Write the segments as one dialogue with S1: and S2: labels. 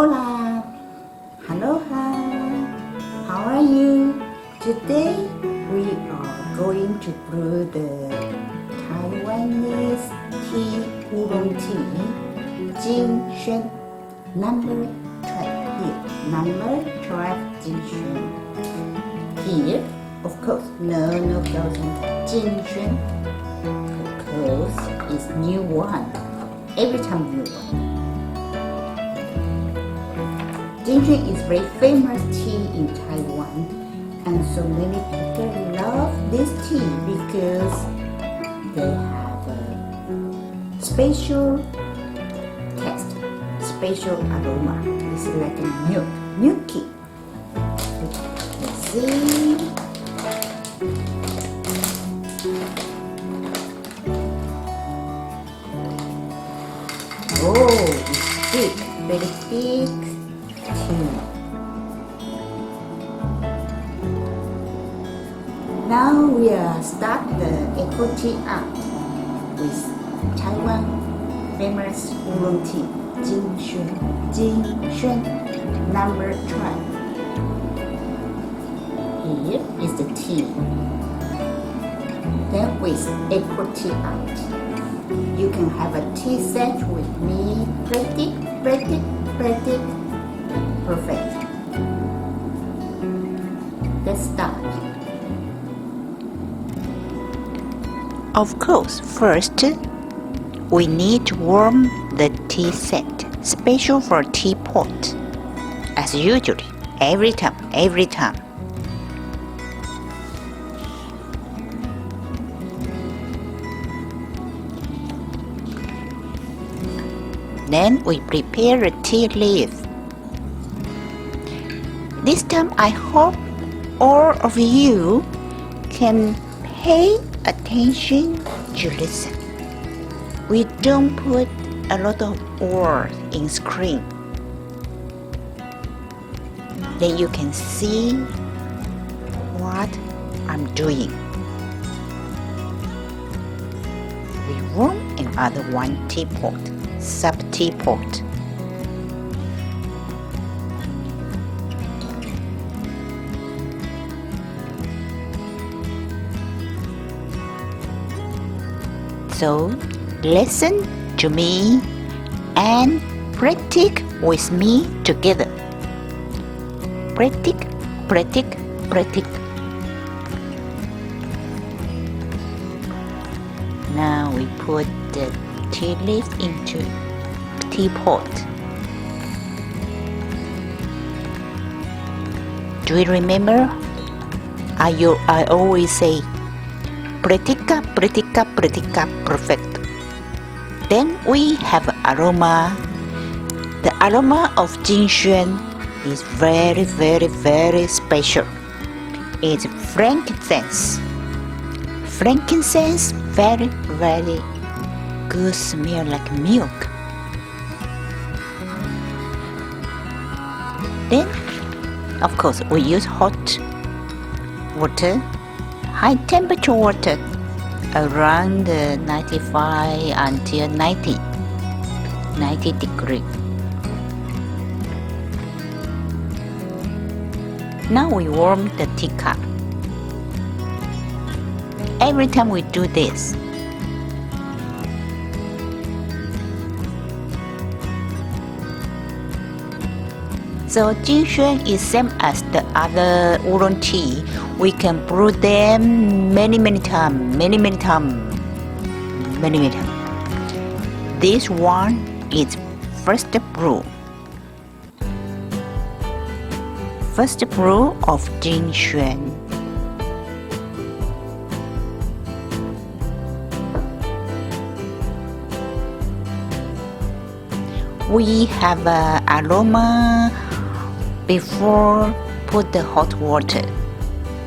S1: Hola! Aloha! How are you? Today we are going to brew the Taiwanese tea oolong tea, Hsuen, number 12 here. Number 12 Hsuen. Here, of course, No.12 Hsuen, because it's new one. Every time new one. Hsuen is very famous tea in Taiwan, and so many people love this tea because they have a special taste, special aroma. It's like a milky. Let's see. Oh, it's big, very big. Now we start the ECO TEA ART with Taiwan famous oolong tea, Hsuen, number 12. Here is the tea. Then with ECO TEA ART, you can have a tea set with me. Pretty. Perfect. Let's start.
S2: Of course, first we need to warm the tea set, special for teapot. As usual, every time. Then we prepare a tea leaf. This time I hope all of you can pay attention to listen. We don't put a lot of words in screen. Then you can see what I'm doing. We warm another one teapot, sub-teapot. So listen to me and practice with me together. Practice. Now we put the tea leaf into teapot. Do you remember? I always say Pratica, perfect. Then we have aroma. The aroma of Hsuen is very special. It's frankincense. Frankincense, very good smell like milk. Then, of course, we use hot water. High temperature water around 95 until 90 degrees. Now we warm the teacup. Every time we do this. So Hsuen is same as the other oolong tea. We can brew them many times. This one is first brew. First brew of Hsuen. We have aroma before put the hot water.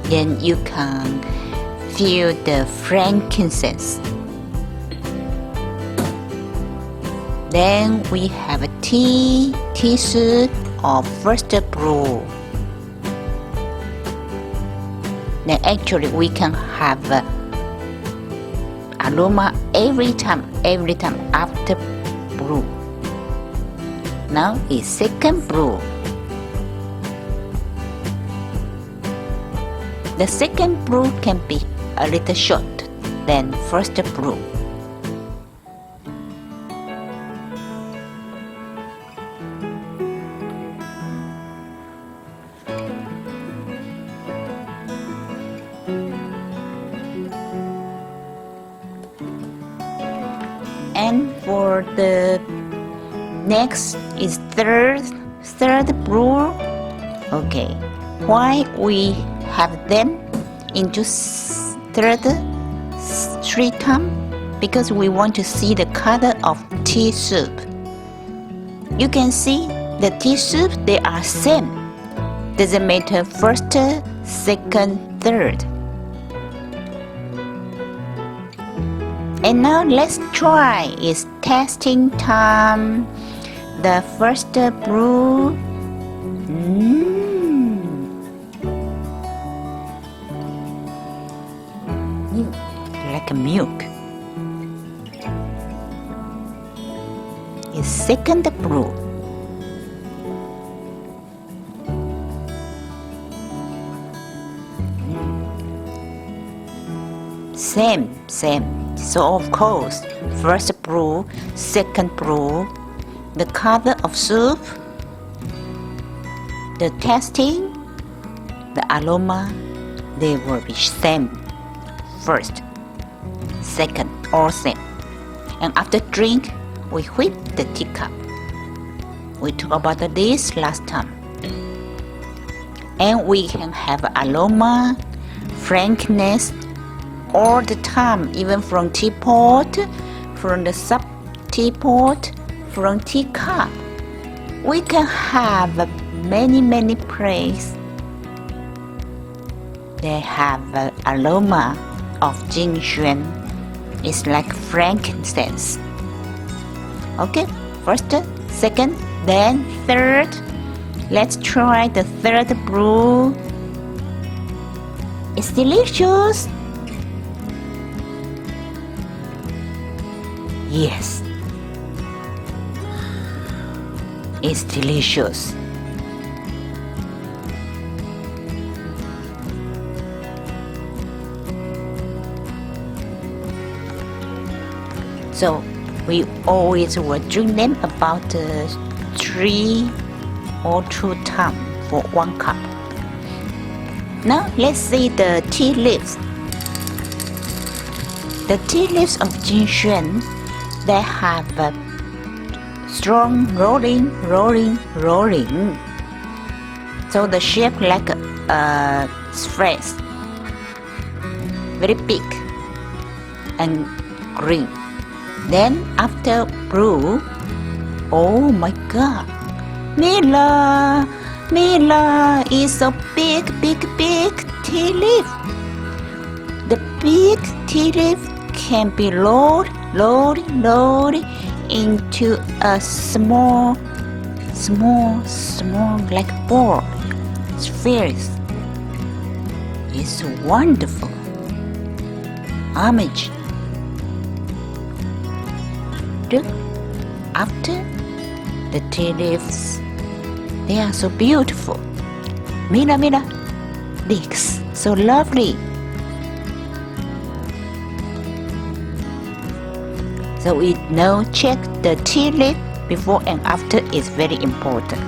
S2: Then you can feel the frankincense. Then we have a teaspoon of first brew. Then actually we can have aroma every time after brew. Now is second brew. The second brew can be a little short than first brew. And for the next is third brew. Okay, why we have them into third 3 times? Because we want to see the color of tea soup. You can see the tea soup, they are same. Doesn't matter first, second, third. And now let's try. It's tasting time. The first brew. Like milk. It's second brew. Same. So of course, first brew, second brew, the color of soup, the tasting, the aroma, they will be same. First, second, all same. And after drink, we whip the teacup. We talked about this last time. And we can have aroma, frankness, all the time, even from teapot, from the sub teapot, from teacup. We can have many places. They have an aroma of Hsuen. It's like frankincense. Okay, first, second, then third. Let's try the third brew. It's delicious. Yes, it's delicious. So we always will drink them about 3 or 2 times for 1 cup. Now let's see the tea leaves. The tea leaves of Hsuen, they have a strong rolling. So the shape like a phrase, very big and green. Then after brew, oh my God, Mila is a big tea leaf. The big tea leaf can be loaded into a small like ball spheres. It's wonderful. Amazing. Look, after the tea leaves, they are so beautiful. Mila, this so lovely. So we now check the tea leaf before and after is very important.